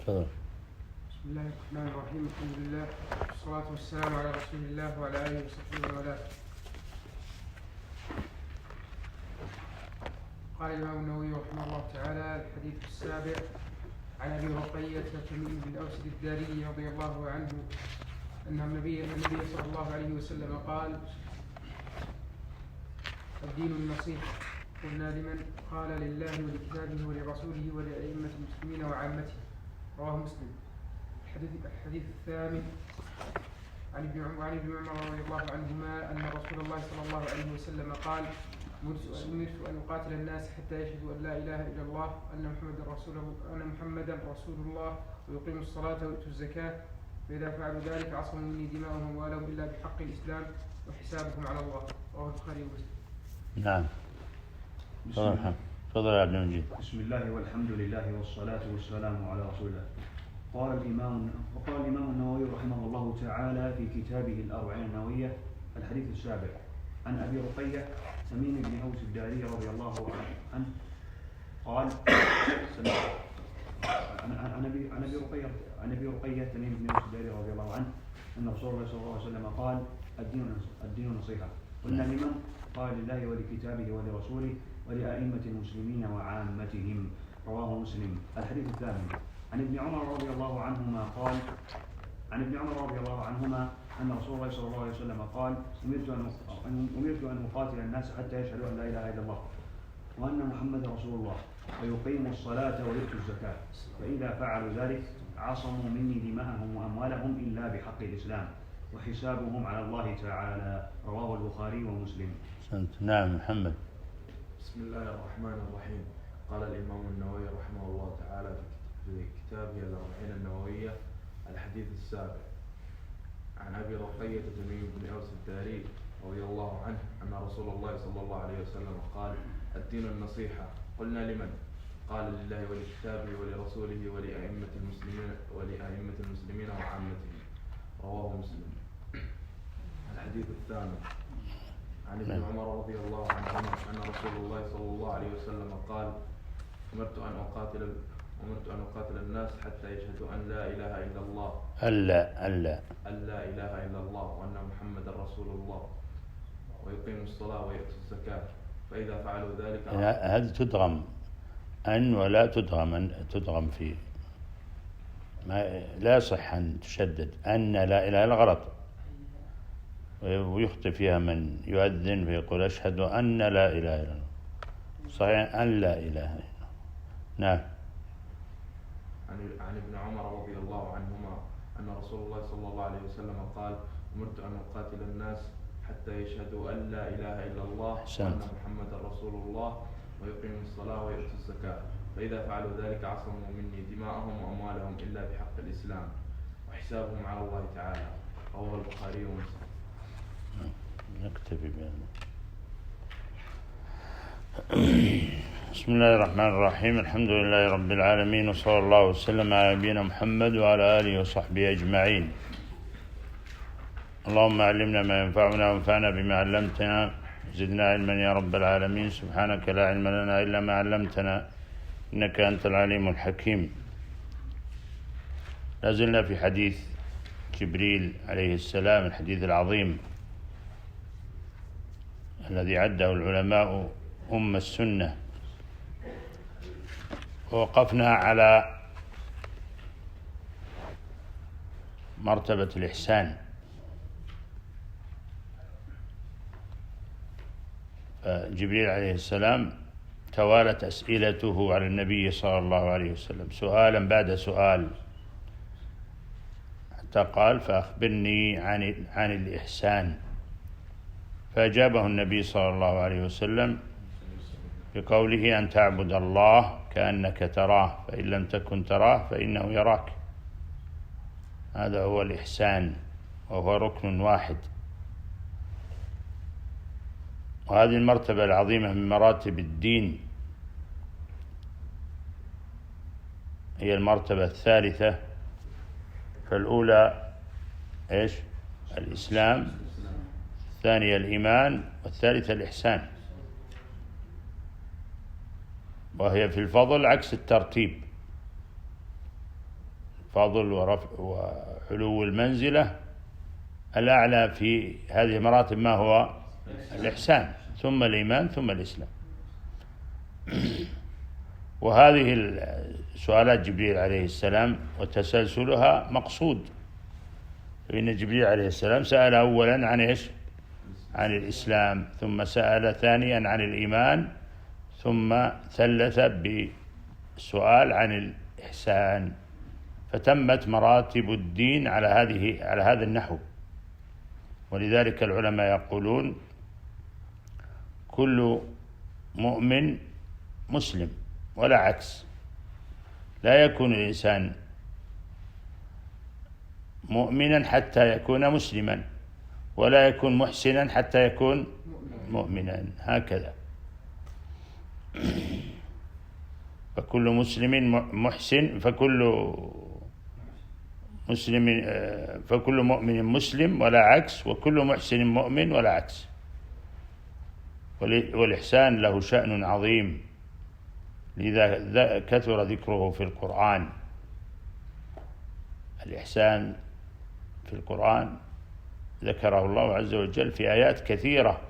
تفضل. بسم الله الرحمن الرحيم. الحمد لله والصلاة والسلام على رسول الله وعلى آله وصحبه ومن والاه. قال الإمام النووي رحمه الله تعالى: الحديث السابع عن أبي رقية تميم بن أوس الداري رضي الله عنه أن النبي صلى الله عليه وسلم قال: الدين النصيحة. قلنا: لمن؟ قال: لله ولكتابه ولرسوله ولأئمة المسلمين وعامته. رواه مسلم. الحديث الثامن عن ابن عمر رضي الله عنهما أن رسول الله صلى الله عليه وسلم قال: أمرت أن أقاتل الناس حتى يشهدوا أن لا إله إلا الله أن محمدا رسول الله ويقيموا الصلاة ويؤتوا الزكاة، فإذا فعلوا ذلك عصموا مني دماءهم وأموالهم إلا بحق الإسلام وحسابهم على الله. رواه البخاري ومسلم. نعم. تفضل يا ابن مجيد. بسم الله والحمد لله والصلاة والسلام على رسول الله. قال الإمام النووي رحمه الله تعالى في كتابه الأربعين النووية: الحديث السابع عن أبي رقية تميم بن أوس الداري رضي الله عنه قال: عن أبي رقية تميم بن أوس الداري رضي الله عنه أن رسول الله صلى الله عليه وسلم قال: الدين نصيحة. قلنا: لمن؟ قال: لله ولكتابه ولرسوله ولأئمة المسلمين وعامتهم. رواه مسلم. الحديث الثامن عن ابن عمر رضي الله عنهما أن رسول الله صلى الله عليه وسلم قال: أمرت أن أقاتل الناس حتى يشهدوا أن لا إله إلا الله وأن محمد رسول الله ويقيموا الصلاة ويؤتوا الزكاة، فإذا فعلوا ذلك عصموا مني دماءهم وأموالهم إلا بحق الإسلام وحسابهم على الله تعالى. رواه البخاري ومسلم. نعم. محمد. بسم الله الرحمن الرحيم. قال الإمام النووي رحمه الله تعالى في كتابه الأربعين النووية: الحديث السابع عن أبي رقية تميم بن أوس الداري رضي الله عنه أن رسول الله صلى الله عليه وسلم قال: الدين النصيحة. قلنا: لمن؟ قال: لله ولكتابه ولرسوله ولأئمة المسلمين وعامتهم. رواه مسلم. الحديث الثامن عن ابن عمر رضي الله عنهما أن رسول الله صلى الله عليه وسلم قال: أمرت أن أقاتل الناس حتى يشهدوا أن لا إله إلا الله أن لا إله إلا الله وأن محمدا رسول الله ويقيموا الصلاة ويؤتوا الزكاة، فإذا فعلوا ذلك. هذه تدغم أن ولا تدغم فيه. لا يصح أن تشدد أن لا إله إلا غلط، ويخطئ فيها من يؤذن فيقول: أشهد أن لا إله إلا الله. صحيح أن لا إله إلا الله. نعم. عن ابن عمر رضي الله عنهما أن رسول الله صلى الله عليه وسلم قال: أمرت أن أقاتل الناس حتى يشهدوا أن لا إله إلا الله وأن محمدا رسول الله ويقيموا الصلاة ويؤتوا الزكاة، فإذا فعلوا ذلك عصموا مني دماءهم وأموالهم إلا بحق الإسلام وحسابهم على الله تعالى. رواه البخاري ومسلم. نكتفي بهذا. بسم الله الرحمن الرحيم. الحمد لله رب العالمين، وصلى الله وسلم على نبينا محمد وعلى آله وصحبه أجمعين. اللهم علمنا ما ينفعنا وانفعنا بما علمتنا، زدنا علما يا رب العالمين. سبحانك لا علم لنا إلا ما علمتنا إنك أنت العليم الحكيم. لازلنا في حديث جبريل عليه السلام، الحديث العظيم الذي عده العلماء أم السنة، ووقفنا على مرتبة الإحسان. جبريل عليه السلام توالت أسئلته على النبي صلى الله عليه وسلم سؤالا بعد سؤال، حتى قال: فأخبرني عن الإحسان. فأجابه النبي صلى الله عليه وسلم بقوله: أن تعبد الله كأنك تراه، فإن لم تكن تراه فإنه يراك. هذا هو الإحسان، وهو ركن واحد. وهذه المرتبة العظيمة من مراتب الدين هي المرتبة الثالثة. فالأولى إيش؟ الإسلام، الثانية الإيمان، والثالثة الإحسان. وهي في الفضل عكس الترتيب. الفضل وعلو المنزلة الأعلى في هذه المراتب ما هو الإحسان، ثم الإيمان، ثم الإسلام. وهذه سؤالات جبريل عليه السلام وتسلسلها مقصود، فإن جبريل عليه السلام سأل أولا عن إيش؟ عن الإسلام، ثم سأل ثانيا عن الإيمان، ثم ثلث بسؤال عن الإحسان، فتمت مراتب الدين على هذا النحو. ولذلك العلماء يقولون كل مؤمن مسلم ولا عكس، لا يكون الإنسان مؤمنا حتى يكون مسلما، ولا يكون محسنا حتى يكون مؤمنا، هكذا. فكل مسلم محسن، فكل مؤمن مسلم ولا عكس، وكل محسن مؤمن ولا عكس. والإحسان له شأن عظيم، لذا كثر ذكره في القرآن. الإحسان في القرآن ذكره الله عز وجل في آيات كثيرة،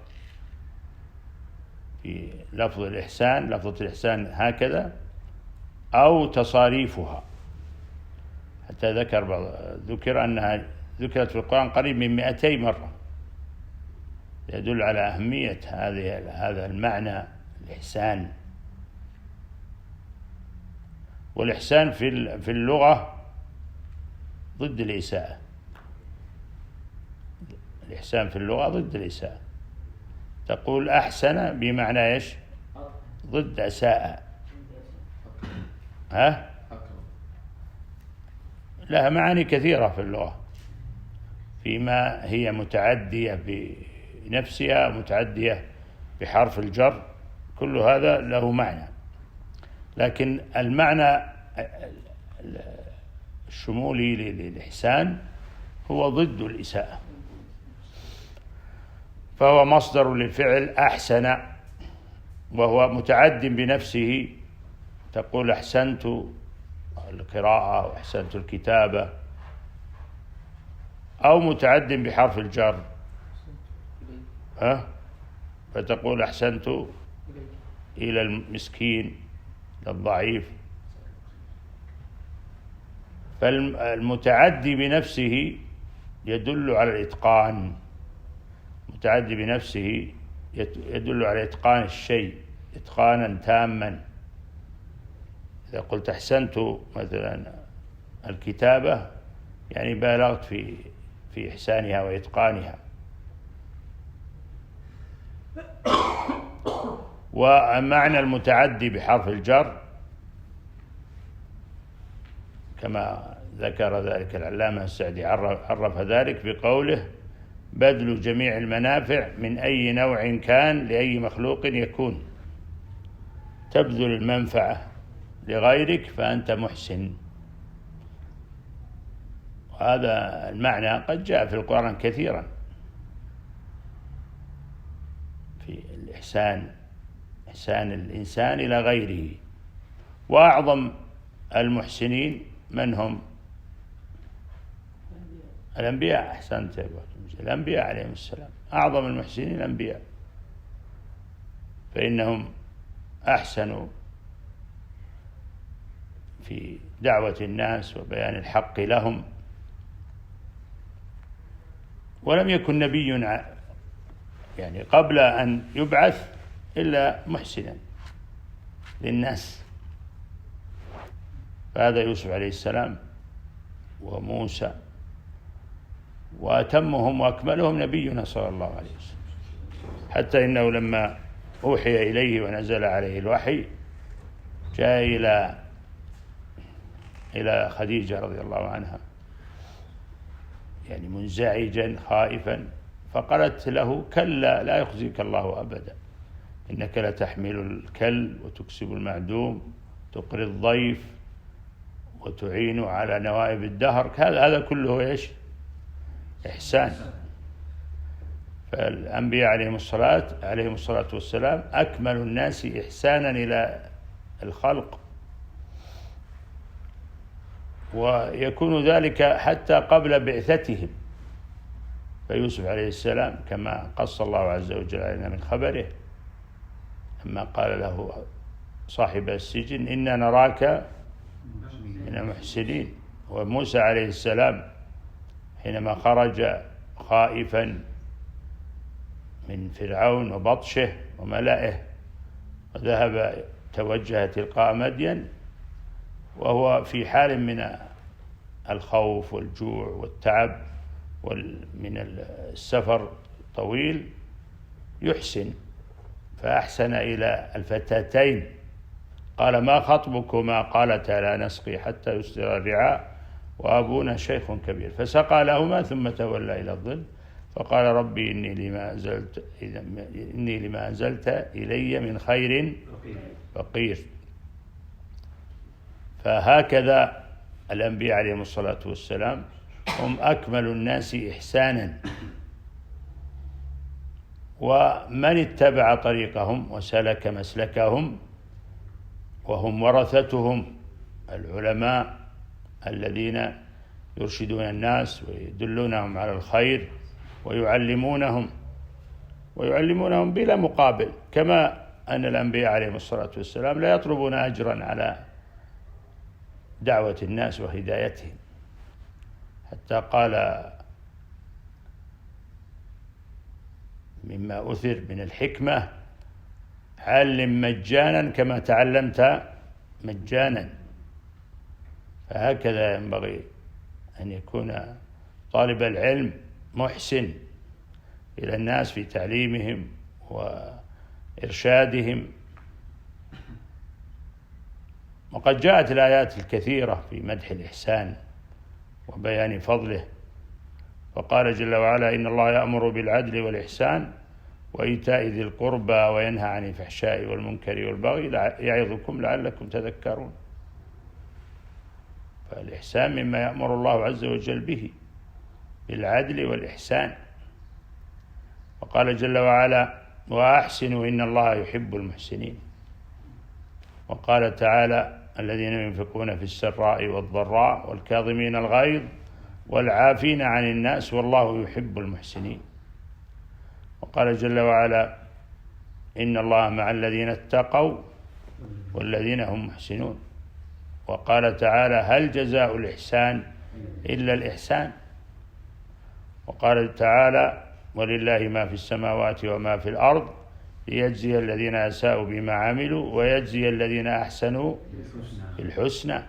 في لفظ الإحسان، لفظة الإحسان هكذا أو تصاريفها، حتى ذكر أنها ذكرت في القرآن قريب من 200 مرة، يدل على أهمية هذا المعنى الإحسان. والإحسان في اللغة ضد الإساءة. الإحسان في اللغة ضد الإساءة. تقول أحسن بمعنى إيش؟ ضد أساء. لها معاني كثيرة في اللغة، فيما هي متعدية بنفسها، متعدية بحرف الجر، كل هذا له معنى. لكن المعنى الشمولي للإحسان هو ضد الإساءة، فهو مصدر للفعل أحسن، وهو متعد بنفسه. تقول أحسنت القراءة وأحسنت الكتابة، أو متعد بحرف الجر، فتقول أحسنت إلى المسكين، للضعيف. فالمتعدي بنفسه يدل على الإتقان، متعدي بنفسه يدل على إتقان الشيء إتقانا تاما. إذا قلت أحسنت مثلا الكتابة، يعني بالغت في إحسانها وإتقانها. ومعنى المتعدي بحرف الجر كما ذكر ذلك العلامة السعدي، عرف ذلك بقوله: بذل جميع المنافع من أي نوع كان لأي مخلوق يكون. تبذل المنفعة لغيرك فأنت محسن. وهذا المعنى قد جاء في القرآن كثيرا في الإحسان، إحسان الإنسان إلى غيره. وأعظم المحسنين من هم؟ الأنبياء. أحسنت يا الأنبياء عليهم السلام، أعظم المحسنين الأنبياء، فإنهم أحسنوا في دعوة الناس وبيان الحق لهم. ولم يكن نبي يعني قبل أن يبعث إلا محسنا للناس، فهذا يوسف عليه السلام وموسى، وأتمهم وأكملهم نبينا صلى الله عليه وسلم، حتى إنه لما أوحي إليه ونزل عليه الوحي جاء إلى خديجة رضي الله عنها يعني منزعجا خائفا، فقالت له: كلا لا يخزيك الله أبدا، إنك لتحمل الكل وتكسب المعدوم، تقري الضيف، وتعين على نوائب الدهر. هذا كله إيش؟ إحسان. فالأنبياء عليهم الصلاة والسلام أكمل الناس إحسانا إلى الخلق، ويكون ذلك حتى قبل بعثتهم. فيوسف عليه السلام كما قص الله عز وجل علينا من خبره لما قال له صاحب السجن إنا نراك من المحسنين. وموسى عليه السلام حينما خرج خائفا من فرعون وبطشه وملئه وذهب توجه تلقاء مدين وهو في حال من الخوف والجوع والتعب من السفر طويل يحسن، فأحسن إلى الفتاتين قال ما خطبكما؟ قالتا لا نسقي حتى يصدر الرعاء وأبونا شيخ كبير، فسقى لهما ثم تولى إلى الظل فقال ربي إني لما أنزلت إلي من خير فقير. فهكذا الأنبياء عليهم الصلاة والسلام هم أكمل الناس إحسانا، ومن اتبع طريقهم وسلك مسلكهم وهم ورثتهم العلماء الذين يرشدون الناس ويدلونهم على الخير ويعلمونهم بلا مقابل، كما أن الأنبياء عليهم الصلاة والسلام لا يطلبون أجرا على دعوة الناس وهدايتهم، حتى قال مما أثر من الحكمة علم مجانا كما تعلمت مجانا. فهكذا ينبغي أن يكون طالب العلم محسن إلى الناس في تعليمهم وإرشادهم. وقد جاءت الآيات الكثيرة في مدح الإحسان وبيان فضله، وقال جل وعلا إن الله يأمر بالعدل والإحسان وإيتاء ذي القربى وينهى عن الفحشاء والمنكر والبغي يعظكم لعلكم تذكرون. فالإحسان مما يأمر الله عز وجل به بالعدل والإحسان. وقال جل وعلا وأحسنوا إن الله يحب المحسنين. وقال تعالى الذين ينفقون في السراء والضراء والكاظمين الغيظ والعافين عن الناس والله يحب المحسنين. وقال جل وعلا إن الله مع الذين اتقوا والذين هم محسنون. وقال تعالى هل جزاء الإحسان إلا الإحسان. وقال تعالى ولله ما في السماوات وما في الأرض ليجزي الذين أساءوا بما عملوا ويجزي الذين أحسنوا بالحسنى.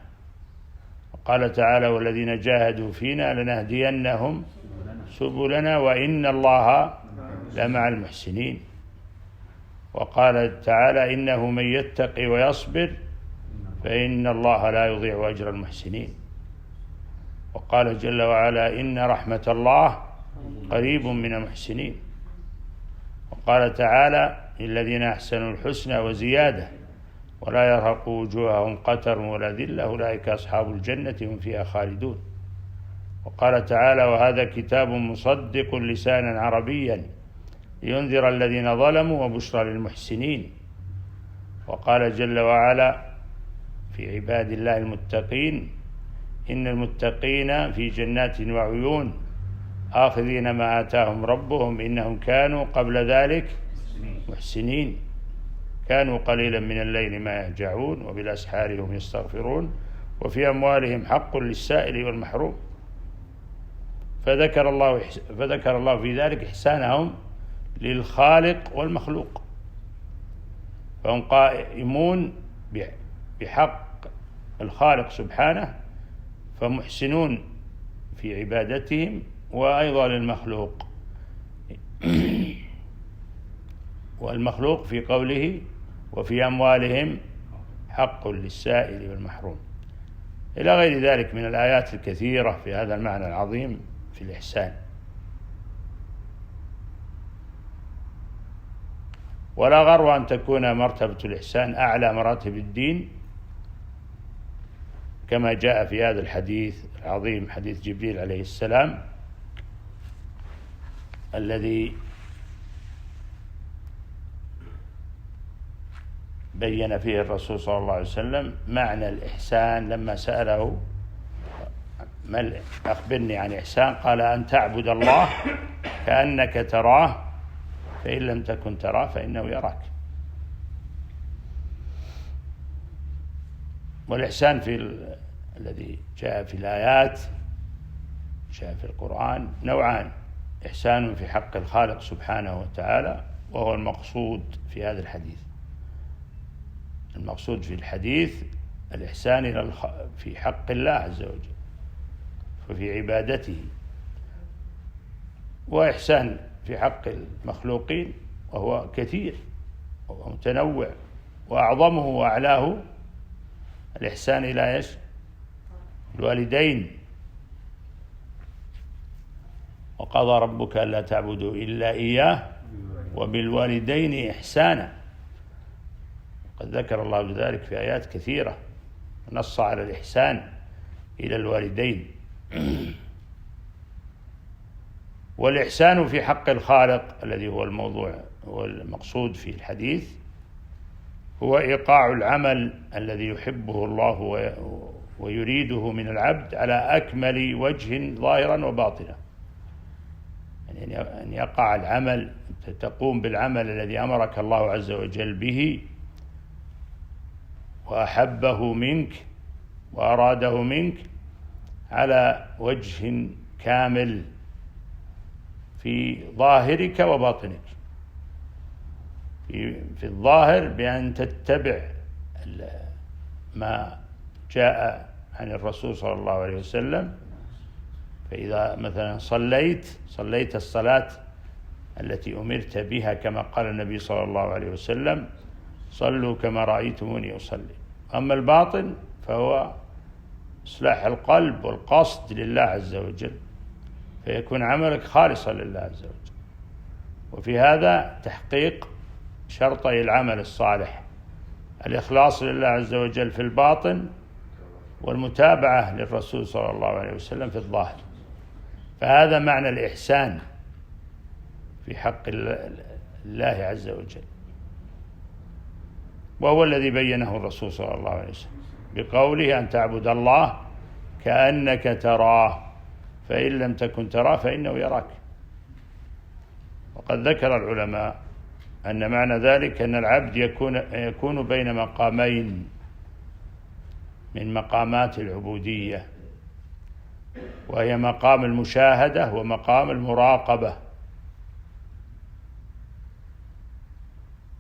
وقال تعالى والذين جاهدوا فينا لنهدينهم سبلنا وإن الله لمع المحسنين. وقال تعالى إنه من يتقي ويصبر فإن الله لا يضيع أجر المحسنين. وقال جل وعلا إن رحمة الله قريب من المحسنين. وقال تعالى للذين أحسنوا الحسنى وزيادة ولا يرهق وجوههم قتر ولا ذلة أولئك أصحاب الجنة هم فيها خالدون. وقال تعالى وهذا كتاب مصدق لسانا عربيا لينذر الذين ظلموا وبشرى للمحسنين. وقال جل وعلا في عباد الله المتقين إن المتقين في جنات وعيون آخذين ما آتاهم ربهم إنهم كانوا قبل ذلك محسنين كانوا قليلا من الليل ما يهجعون وبالأسحار هم يستغفرون وفي أموالهم حق للسائل والمحروم. فذكر الله في ذلك إحسانهم للخالق والمخلوق، فهم قائمون بحق الخالق سبحانه فمحسنون في عبادتهم وأيضا للمخلوق. والمخلوق في قوله وفي أموالهم حق للسائل والمحروم إلى غير ذلك من الآيات الكثيرة في هذا المعنى العظيم في الإحسان. ولا غرو أن تكون مرتبة الإحسان أعلى مراتب الدين كما جاء في هذا الحديث العظيم حديث جبريل عليه السلام الذي بين فيه الرسول صلى الله عليه وسلم معنى الإحسان لما سأله أخبرني عن إحسان، قال أن تعبد الله كأنك تراه فإن لم تكن تراه فإنه يراك. والإحسان الذي جاء في الآيات، جاء في القرآن نوعان: إحسان في حق الخالق سبحانه وتعالى، وهو المقصود في هذا الحديث. المقصود في الحديث الإحسان في حق الله عز وجل وفي عبادته، وإحسان في حق المخلوقين وهو كثير ومتنوع، وأعظمه وأعلاه الإحسان إلى الوالدين. وقضى ربك ألا تعبدوا إلا إياه وبالوالدين إحسانا. قد ذكر الله ذلك في آيات كثيرة، نص على الإحسان إلى الوالدين. والإحسان في حق الخالق الذي هو الموضوع والمقصود في الحديث هو إيقاع العمل الذي يحبه الله ويريده من العبد على أكمل وجه ظاهرا وباطنا. يعني أن يقع العمل، تقوم بالعمل الذي أمرك الله عز وجل به وأحبه منك وأراده منك على وجه كامل في ظاهرك وباطنك. في الظاهر بأن تتبع ما جاء عن الرسول صلى الله عليه وسلم. فإذا مثلا صليت الصلاة التي أمرت بها كما قال النبي صلى الله عليه وسلم: صلوا كما رأيتموني أصلي. أما الباطن فهو إصلاح القلب والقصد لله عز وجل، فيكون عملك خالصا لله عز وجل. وفي هذا تحقيق شرطي العمل الصالح: الإخلاص لله عز وجل في الباطن، والمتابعة للرسول صلى الله عليه وسلم في الظاهر. فهذا معنى الإحسان في حق الله عز وجل، وهو الذي بينه الرسول صلى الله عليه وسلم بقوله: أن تعبد الله كأنك تراه فإن لم تكن تراه فإنه يراك. وقد ذكر العلماء أن معنى ذلك أن العبد يكون بين مقامين من مقامات العبودية، وهي مقام المشاهدة ومقام المراقبة،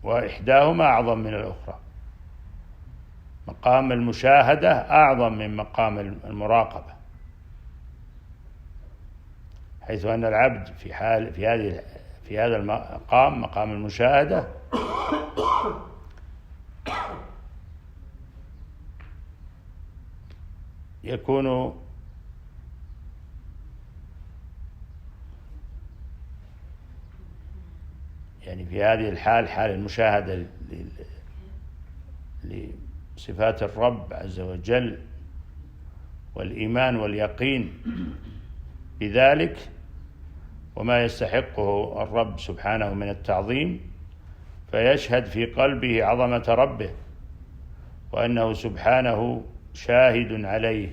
وإحداهما أعظم من الأخرى. مقام المشاهدة أعظم من مقام المراقبة، حيث أن العبد في هذا المقام، مقام المشاهدة، يكون يعني في هذه الحال، حال المشاهدة لصفات الرب عز وجل والإيمان واليقين بذلك وما يستحقه الرب سبحانه من التعظيم، فيشهد في قلبه عظمة ربه وأنه سبحانه شاهد عليه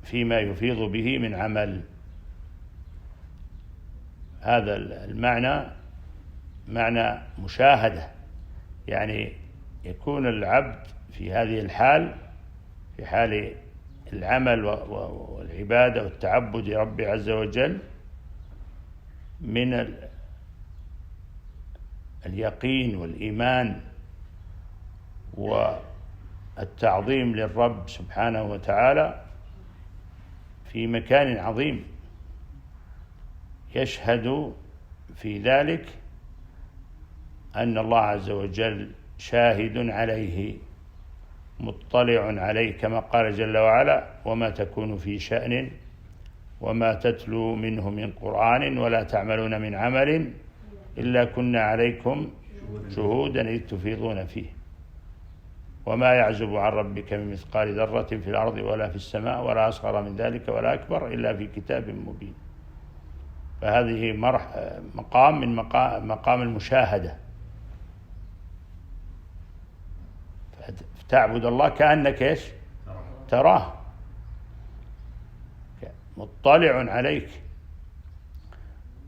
فيما يفيض به من عمل. هذا المعنى معنى مشاهدة، يعني يكون العبد في هذه الحال، في حال العمل والعبادة والتعبد لرب عز وجل، من اليقين والإيمان والتعظيم للرب سبحانه وتعالى في مكان عظيم، يشهد في ذلك أن الله عز وجل شاهد عليه مطلع عليه، كما قال جل وعلا: وما تكون في شأن وما تتلو منه من قرآن ولا تعملون من عمل إلا كنا عليكم شهودا إذ تفيضون فيه وما يعزب عن ربك من مثقال ذرة في الأرض ولا في السماء ولا أصغر من ذلك ولا أكبر إلا في كتاب مبين. فهذه مقام من مقام المشاهدة. تعبد الله كأنك تراه، مطلع عليك،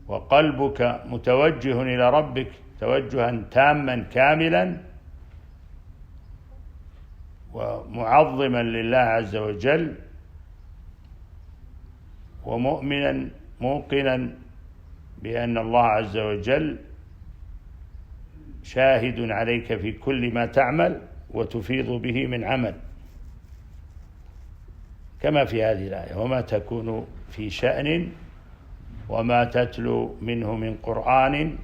وقلبك متوجه إلى ربك توجها تاما كاملا ومعظما لله عز وجل، ومؤمنا موقنا بأن الله عز وجل شاهد عليك في كل ما تعمل وتفيض به من عمل، كما في هذه الآية: وما تكون في شأن وما تتلو منه من قرآن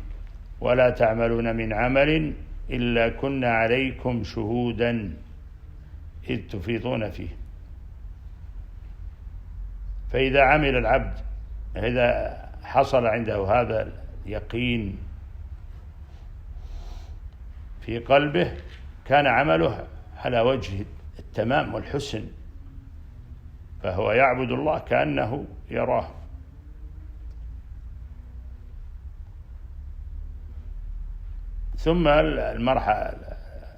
ولا تعملون من عمل إلا كنا عليكم شهودا إذ تفيضون فيه. فإذا عمل العبد، إذا حصل عنده هذا اليقين في قلبه، كان عمله على وجه التمام والحسن، فهو يعبد الله كأنه يراه. ثم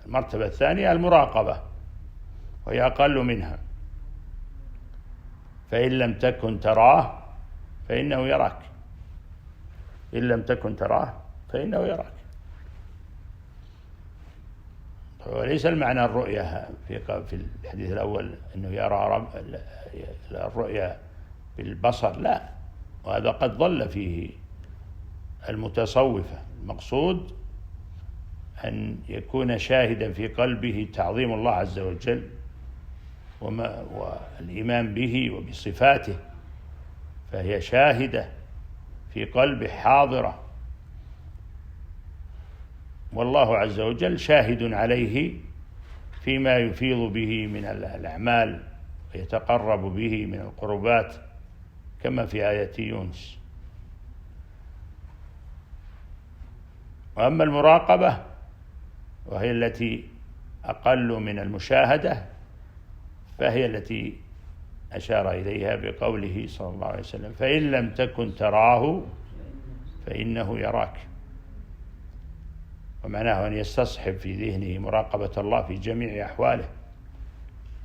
المرتبة الثانية المراقبة، وهي أقل منها: فإن لم تكن تراه فإنه يراك. إن لم تكن تراه فإنه يراك. وليس المعنى الرؤية في الحديث الأول أنه يرى الرؤية بالبصر، لا، وهذا قد ضل فيه المتصوفة. المقصود أن يكون شاهدا في قلبه تعظيم الله عز وجل والإيمان به وبصفاته، فهي شاهدة في قلبه حاضرة، والله عز وجل شاهد عليه فيما يفيض به من الأعمال ويتقرب به من القربات، كما في آية يونس. وأما المراقبة وهي التي أقل من المشاهدة، فهي التي أشار إليها بقوله صلى الله عليه وسلم: فإن لم تكن تراه فإنه يراك. ومعناه أن يستصحب في ذهنه مراقبة الله في جميع أحواله،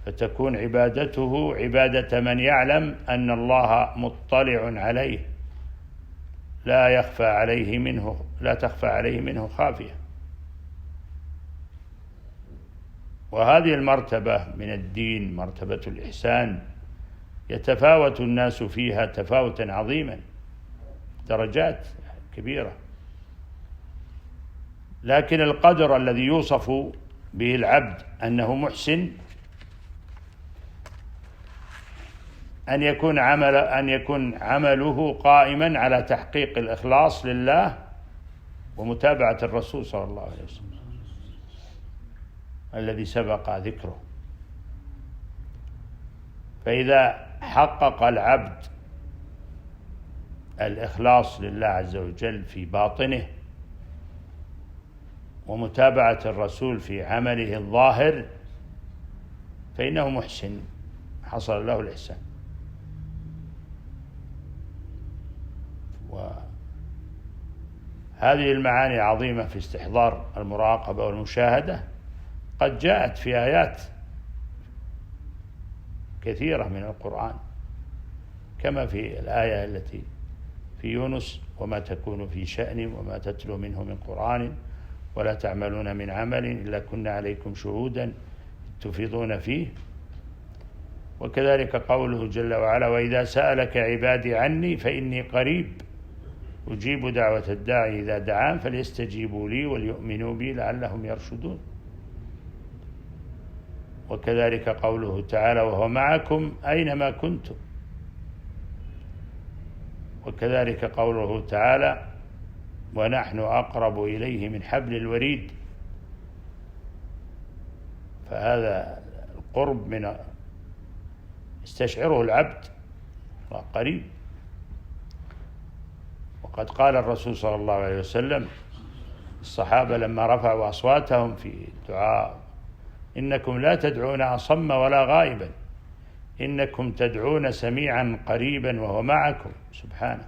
فتكون عبادته عبادة من يعلم أن الله مطلع عليه، لا تخفى عليه منه خافية. وهذه المرتبة من الدين، مرتبة الإحسان، يتفاوت الناس فيها تفاوتا عظيما، درجات كبيرة، لكن القدر الذي يوصف به العبد أنه محسن أن يكون عمله قائما على تحقيق الإخلاص لله ومتابعة الرسول صلى الله عليه وسلم الذي سبق ذكره. فإذا حقق العبد الإخلاص لله عز وجل في باطنه ومتابعة الرسول في عمله الظاهر، فإنه محسن، حصل له الإحسان. وهذه المعاني العظيمة في استحضار المراقبة والمشاهدة قد جاءت في آيات كثيرة من القرآن، كما في الآية التي في يونس: وما تكون في شأن وما تتلو منه من قرآن ولا تعملون من عمل إلا كنا عليكم شهودا تفيضون فيه. وكذلك قوله جل وعلا: وإذا سألك عبادي عني فإني قريب أجيب دعوة الداعي إذا دعان فليستجيبوا لي وليؤمنوا بي لعلهم يرشدون. وكذلك قوله تعالى: وهو معكم أينما كنتم. وكذلك قوله تعالى: ونحن أقرب إليه من حبل الوريد. فهذا القرب من يستشعره العبد قريب. وقد قال الرسول صلى الله عليه وسلم الصحابة لما رفعوا أصواتهم في الدعاء: إنكم لا تدعون أصم ولا غائبا، إنكم تدعون سميعا قريبا وهو معكم سبحانه.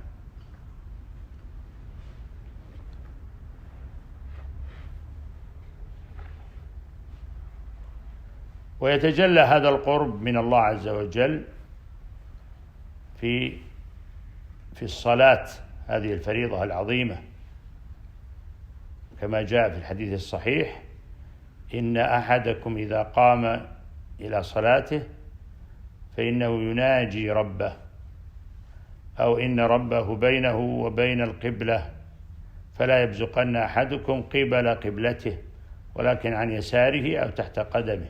ويتجلى هذا القرب من الله عز وجل في الصلاة، هذه الفريضة العظيمة، كما جاء في الحديث الصحيح: إن أحدكم إذا قام إلى صلاته فإنه يناجي ربه، أو إن ربه بينه وبين القبلة، فلا يبزقن أحدكم قبل قبلته ولكن عن يساره أو تحت قدمه.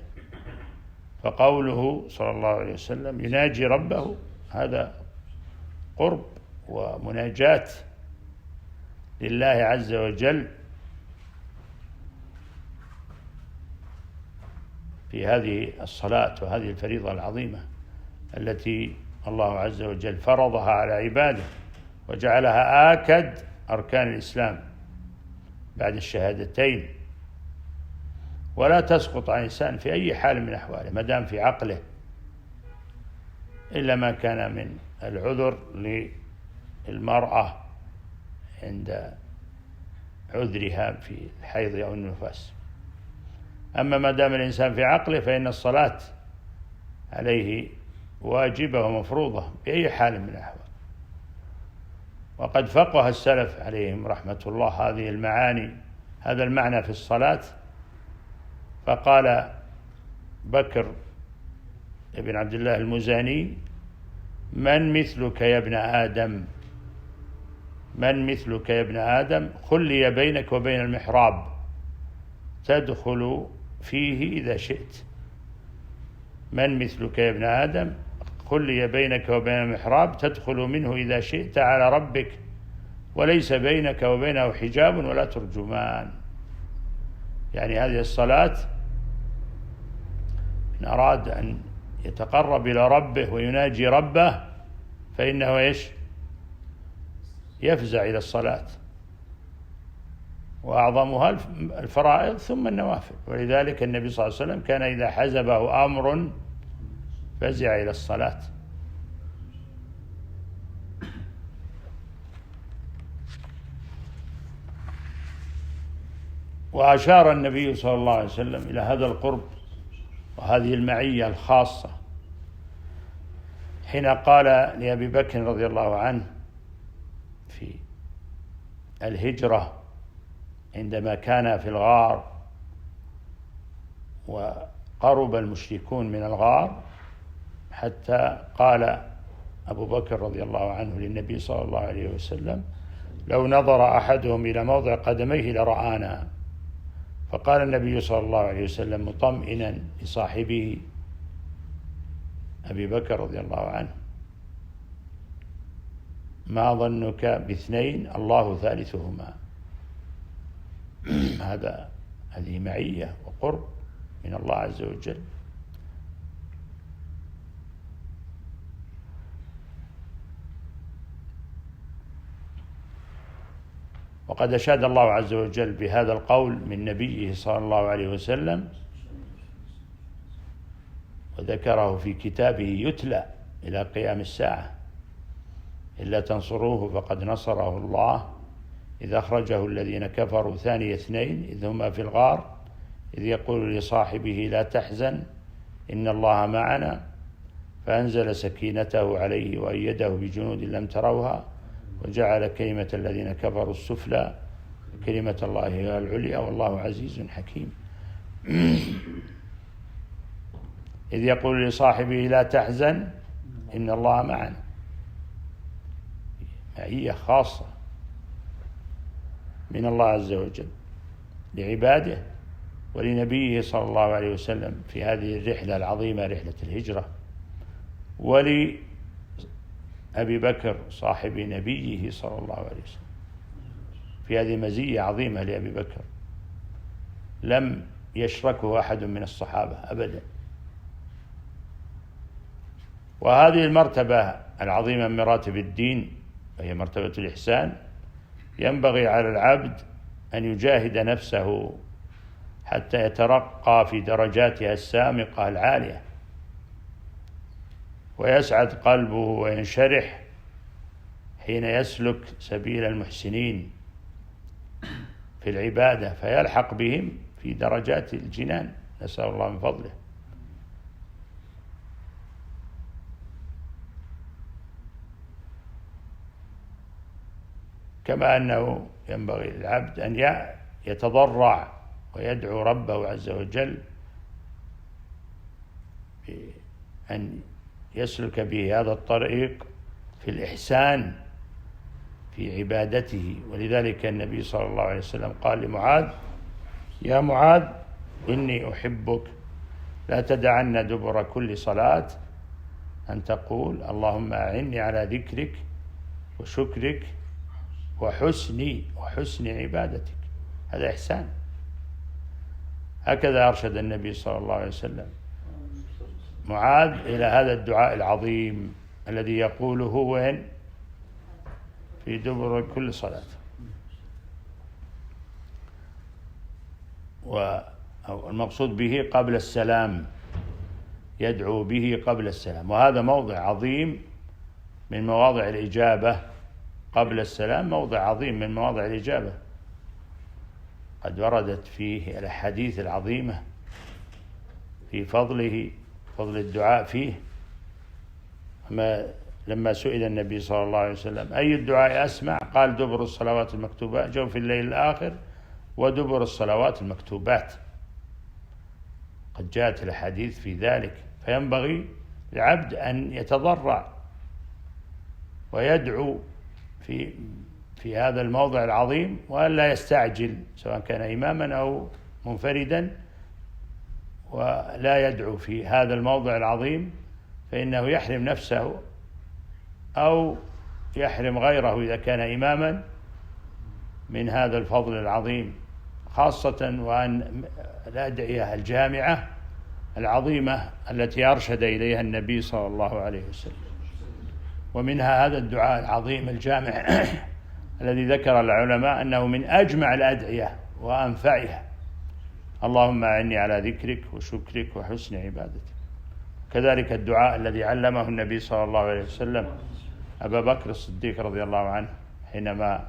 فقوله صلى الله عليه وسلم يناجي ربه، هذا قرب ومناجاة لله عز وجل في هذه الصلاة وهذه الفريضة العظيمة التي الله عز وجل فرضها على عباده وجعلها آكد أركان الإسلام بعد الشهادتين، ولا تسقط عن الإنسان في أي حال من أحواله ما دام في عقله، إلا ما كان من العذر للمرأة عند عذرها في الحيض أو النفاس. أما ما دام الإنسان في عقله فإن الصلاة عليه واجبة ومفروضة بأي حال من الأحوال. وقد فقه السلف عليهم رحمة الله هذه المعاني، هذا المعنى في الصلاة. فقال بكر بن عبد الله المزاني: من مثلك يا ابن آدم، من مثلك يا ابن آدم، خلي بينك وبين المحراب تدخل فيه إذا شئت. من مثلك يا ابن آدم، خلي بينك وبين المحراب تدخل منه إذا شئت على ربك، وليس بينك وبينه حجاب ولا ترجمان. يعني هذه الصلاة إن أراد أن يتقرب إلى ربه ويناجي ربه فإنه يفزع إلى الصلاة، وأعظمها الفرائض ثم النوافل. ولذلك النبي صلى الله عليه وسلم كان إذا حزبه أمر فزع إلى الصلاة. وأشار النبي صلى الله عليه وسلم إلى هذا القرب وهذه المعية الخاصة حين قال لأبي بكر رضي الله عنه في الهجرة عندما كان في الغار وقرب المشركون من الغار، حتى قال أبو بكر رضي الله عنه للنبي صلى الله عليه وسلم: لو نظر أحدهم إلى موضع قدميه لرآنا. فقال النبي صلى الله عليه وسلم مطمئنا لصاحبه أبي بكر رضي الله عنه: ما ظنك باثنين الله ثالثهما. هذه معية وقرب من الله عز وجل. وقد أشاد الله عز وجل بهذا القول من نبيه صلى الله عليه وسلم، وذكره في كتابه يتلى إلى قيام الساعة: إلا تنصروه فقد نصره الله إذ أخرجه الذين كفروا ثاني اثنين إذ هما في الغار إذ يقول لصاحبه لا تحزن إن الله معنا فأنزل سكينته عليه وأيده بجنود لم تروها وجعل كلمة الذين كفروا السفلى كلمة الله هي العليا والله عزيز حكيم. إذ يقول لصاحبه لا تحزن إن الله معنا، معية خاصة من الله عز وجل لعباده ولنبيه صلى الله عليه وسلم في هذه الرحلة العظيمة، رحلة الهجرة، ولأبي بكر صاحب نبيه صلى الله عليه وسلم. في هذه مزية عظيمة لأبي بكر لم يشركه أحد من الصحابة أبدا. وهذه المرتبة العظيمة من مراتب الدين وهي مرتبة الإحسان ينبغي على العبد أن يجاهد نفسه حتى يترقى في درجاتها السامقة العالية، ويسعد قلبه وينشرح حين يسلك سبيل المحسنين في العبادة فيلحق بهم في درجات الجنان، نسأل الله من فضله. كما أنه ينبغي للعبد أن يتضرع ويدعو ربه عز وجل أن يسلك به هذا الطريق في الإحسان في عبادته. ولذلك النبي صلى الله عليه وسلم قال لمعاذ: يا معاذ إني أحبك، لا تدعن دبر كل صلاة أن تقول اللهم أعني على ذكرك وشكرك وحسن عبادتك. هذا إحسان. هكذا أرشد النبي صلى الله عليه وسلم معاذ إلى هذا الدعاء العظيم الذي يقوله وين؟ في دبر كل صلاة. والمقصود به قبل السلام، يدعو به قبل السلام، وهذا موضع عظيم من مواضع الإجابة. قبل السلام موضع عظيم من مواضع الإجابة، قد وردت فيه الأحاديث العظيمة في فضل الدعاء فيه. لما سئل النبي صلى الله عليه وسلم أي الدعاء أسمع؟ قال: دبر الصلوات المكتوبات، جوف الليل الآخر، ودبر الصلوات المكتوبات. قد جاءت الحديث في ذلك. فينبغي للعبد أن يتضرع ويدعو في هذا الموضع العظيم، وأن لا يستعجل سواء كان إماما أو منفردا، ولا يدعو في هذا الموضع العظيم، فإنه يحرم نفسه أو يحرم غيره إذا كان إماما من هذا الفضل العظيم، خاصة وأن الأدعية الجامعة العظيمة التي أرشد إليها النبي صلى الله عليه وسلم. ومنها هذا الدعاء العظيم الجامع الذي ذكر العلماء أنه من أجمع الأدعية وأنفعها: اللهم أعني على ذكرك وشكرك وحسن عبادتك. كذلك الدعاء الذي علمه النبي صلى الله عليه وسلم أبا بكر الصديق رضي الله عنه حينما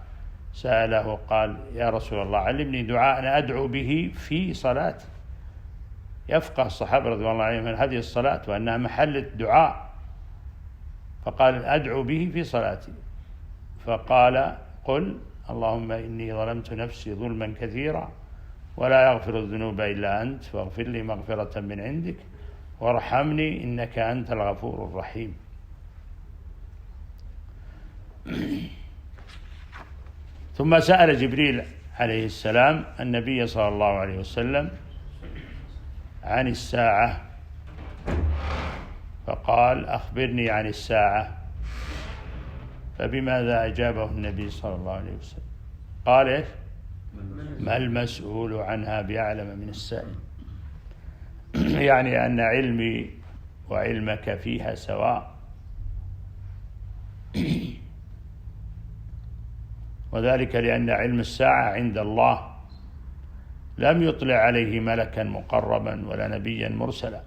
سأله قال: يا رسول الله علمني دعاء أدعو به في صلاتي. يفقه الصحابة رضي الله عنهم من هذه الصلاة وأنها محل الدعاء، فقال: أدعو به في صلاتي. فقال: قل اللهم إني ظلمت نفسي ظلما كثيرا ولا يغفر الذنوب إلا أنت فاغفر لي مغفرة من عندك وارحمني إنك أنت الغفور الرحيم. ثم سأل جبريل عليه السلام النبي صلى الله عليه وسلم عن الساعة، فقال: أخبرني عن الساعة. فبماذا أجابه النبي صلى الله عليه وسلم؟ قال: إيش؟ ما المسؤول عنها بأعلم من السائل. يعني أن علمي وعلمك فيها سواء. وذلك لأن علم الساعة عند الله، لم يطلع عليه ملكا مقربا ولا نبيا مرسلا،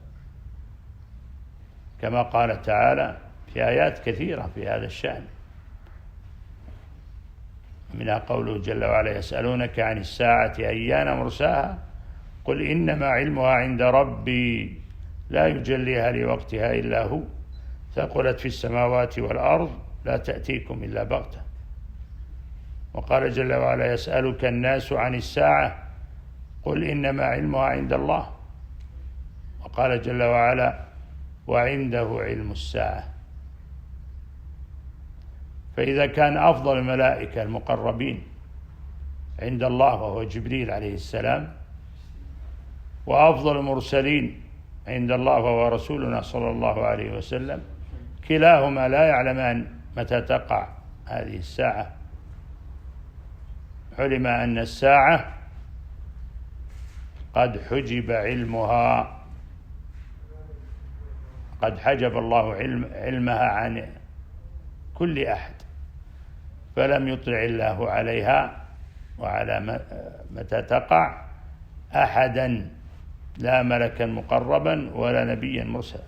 كما قال تعالى في آيات كثيرة في هذا الشأن. منها قوله جل وعلا: يسألونك عن الساعة أيان مرساها قل إنما علمها عند ربي لا يجليها لوقتها إلا هو ثقلت في السماوات والأرض لا تأتيكم إلا بغتة. وقال جل وعلا: يسألك الناس عن الساعة قل إنما علمها عند الله. وقال جل وعلا: وعنده علم الساعة. فإذا كان أفضل الملائكة المقربين عند الله وهو جبريل عليه السلام، وأفضل المرسلين عند الله وهو رسولنا صلى الله عليه وسلم، كلاهما لا يعلمان متى تقع هذه الساعة، علم أن الساعة قد حجب علمها، قد حجب الله علمها عن كل أحد، فلم يطلع الله عليها وعلى متى تقع أحدا، لا ملكا مقربا ولا نبيا مرسلا.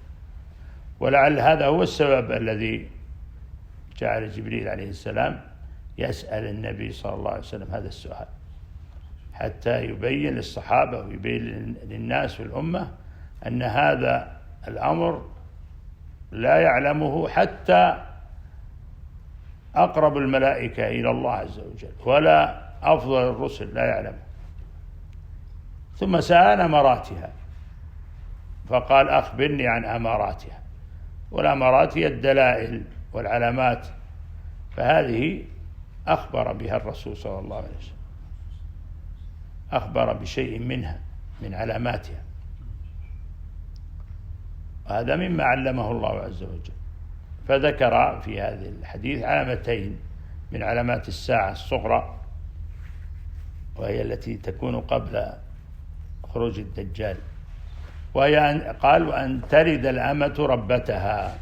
ولعل هذا هو السبب الذي جعل جبريل عليه السلام يسأل النبي صلى الله عليه وسلم هذا السؤال، حتى يبين للصحابة ويبين للناس في الأمة أن هذا الأمر لا يعلمه حتى أقرب الملائكة إلى الله عز وجل ولا أفضل الرسل لا يعلم. ثم سأل أماراتها فقال أخبرني عن أماراتها، والأمارات هي الدلائل والعلامات، فهذه أخبر بها الرسول صلى الله عليه وسلم، أخبر بشيء منها من علاماتها، وهذا مما علمه الله عز وجل. فذكر في هذا الحديث علامتين من علامات الساعة الصغرى، وهي التي تكون قبل خروج الدجال، وهي قال وأن تلد الأمة ربتها،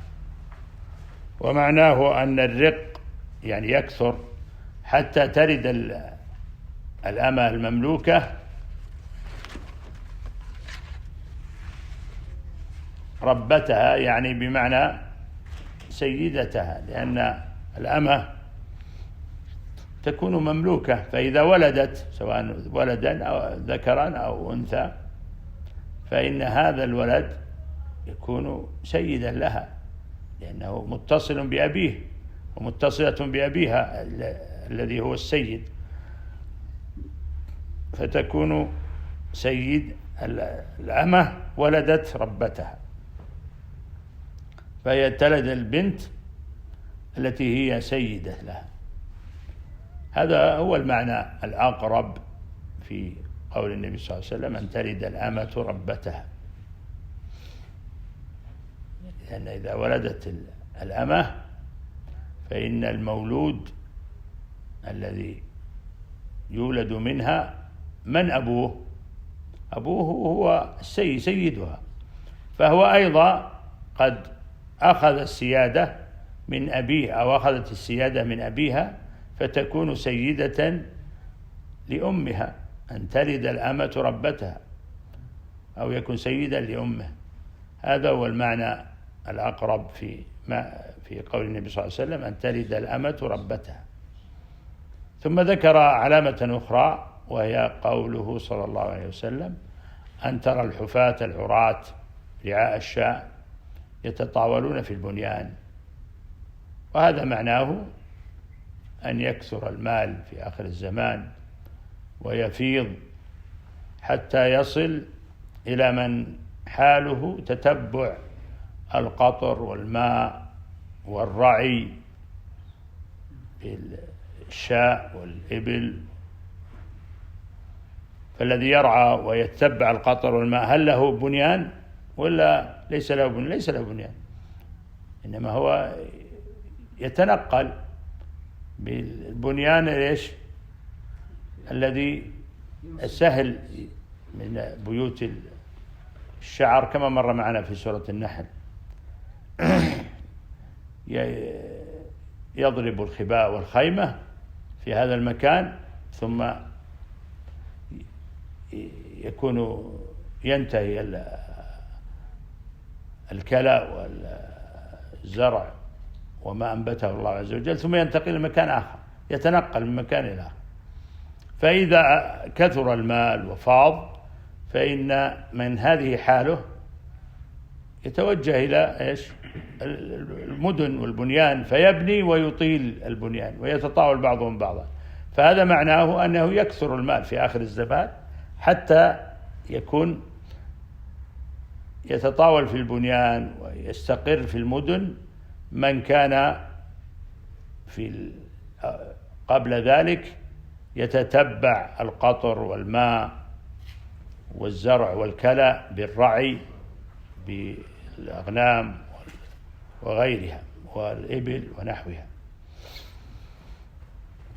ومعناه أن الرق يعني يكثر حتى تلد الأمة المملوكة ربتها، يعني بمعنى سيدتها، لأن الأمة تكون مملوكة، فإذا ولدت سواء ولدا أو ذكرا أو أنثى فإن هذا الولد يكون سيدا لها، لأنه متصل بأبيه ومتصلة بأبيها الذي هو السيد، فتكون سيد الأمة ولدت ربتها، فهي تلد البنت التي هي سيدة لها. هذا هو المعنى الأقرب في قول النبي صلى الله عليه وسلم أن تلد الأمة ربتها، لأن إذا ولدت الأمة فإن المولود الذي يولد منها من أبوه؟ أبوه هو السيد سيدها، فهو أيضا قد أخذ السيادة من أبيه أو أخذت السيادة من أبيها، فتكون سيدة لأمها، أن تلد الأمة ربتها أو يكون سيدا لأمه. هذا هو المعنى الأقرب في قول النبي صلى الله عليه وسلم أن تلد الأمة ربتها. ثم ذكر علامة أخرى وهي قوله صلى الله عليه وسلم أن ترى الحفاة العراة رعاء الشاء يتطاولون في البنيان، وهذا معناه أن يكثر المال في آخر الزمان ويفيض حتى يصل إلى من حاله تتبع القطر والماء والرعي بالشاء والإبل. فالذي يرعى ويتبع القطر والماء هل له بنيان ولا ليس له بنيان؟ ليس له بنيان، إنما هو يتنقل بالبنيان ليش الذي السهل من بيوت الشعر كما مر معنا في سورة النحل، يضرب الخباء والخيمة في هذا المكان ثم يكون ينتهي الكلى والزرع وما أنبته الله عز وجل ثم ينتقل لمكان آخر، يتنقل من مكان إلى آخر. فإذا كثر المال وفاض فإن من هذه حاله يتوجه إلى المدن والبنيان فيبني ويطيل البنيان ويتطاول بعضهم بعضا. فهذا معناه أنه يكثر المال في آخر الزمان حتى يكون يتطاول في البنيان ويستقر في المدن من كان قبل ذلك يتتبع القطر والماء والزرع والكلى بالرعي بالأغنام وغيرها والإبل ونحوها.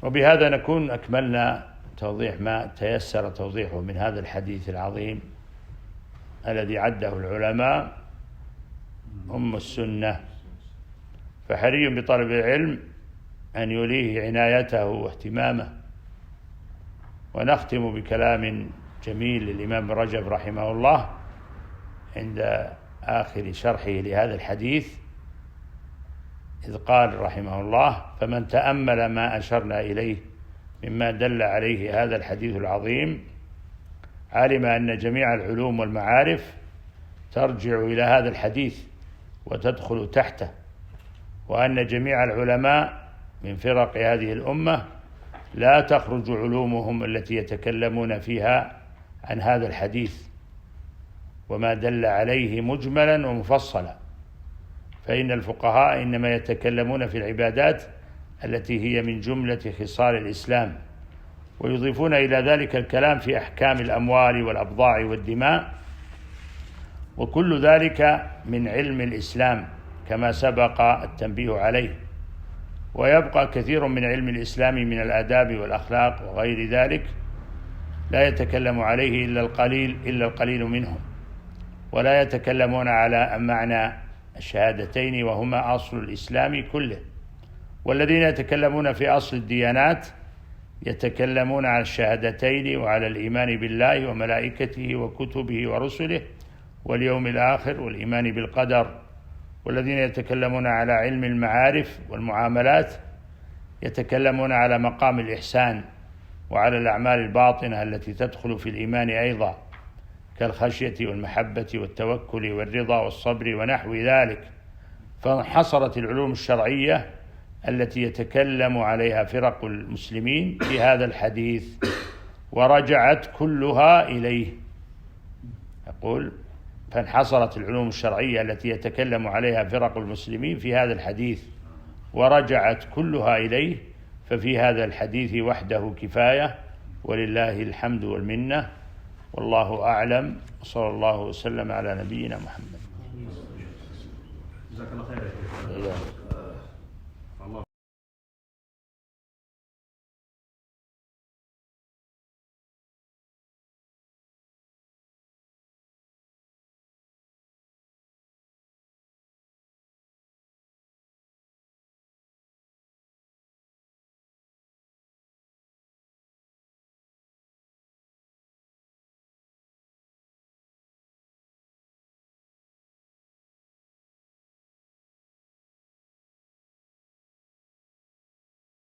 وبهذا نكون أكملنا توضيح ما تيسر توضيحه من هذا الحديث العظيم الذي عده العلماء أم السنة، فحري بطالب العلم أن يوليه عنايته واهتمامه. ونختم بكلام جميل للإمام رجب رحمه الله عند آخر شرحه لهذا الحديث، إذ قال رحمه الله: فمن تأمل ما أشرنا إليه مما دل عليه هذا الحديث العظيم علم أن جميع العلوم والمعارف ترجع إلى هذا الحديث وتدخل تحته، وأن جميع العلماء من فرق هذه الأمة لا تخرج علومهم التي يتكلمون فيها عن هذا الحديث وما دل عليه مجملا ومفصلا، فإن الفقهاء إنما يتكلمون في العبادات التي هي من جملة خصال الإسلام، ويضيفون إلى ذلك الكلام في أحكام الأموال والأبضاع والدماء، وكل ذلك من علم الإسلام كما سبق التنبيه عليه. ويبقى كثير من علم الإسلام من الآداب والأخلاق وغير ذلك لا يتكلم عليه إلا القليل منهم، ولا يتكلمون على معنى الشهادتين وهما أصل الإسلام كله. والذين يتكلمون في أصل الديانات يتكلمون عن الشهادتين وعلى الإيمان بالله وملائكته وكتبه ورسله واليوم الآخر والإيمان بالقدر. والذين يتكلمون على علم المعارف والمعاملات يتكلمون على مقام الإحسان وعلى الأعمال الباطنة التي تدخل في الإيمان أيضا، كالخشية والمحبة والتوكل والرضا والصبر ونحو ذلك. فانحصرت العلوم الشرعية التي يتكلم عليها فرق المسلمين في هذا الحديث ورجعت كلها إليه. يقول فانحصرت العلوم الشرعية التي يتكلم عليها فرق المسلمين في هذا الحديث ورجعت كلها إليه، ففي هذا الحديث وحده كفاية ولله الحمد والمنة، والله أعلم، وصلى الله وسلم على نبينا محمد. جزاك الله خير.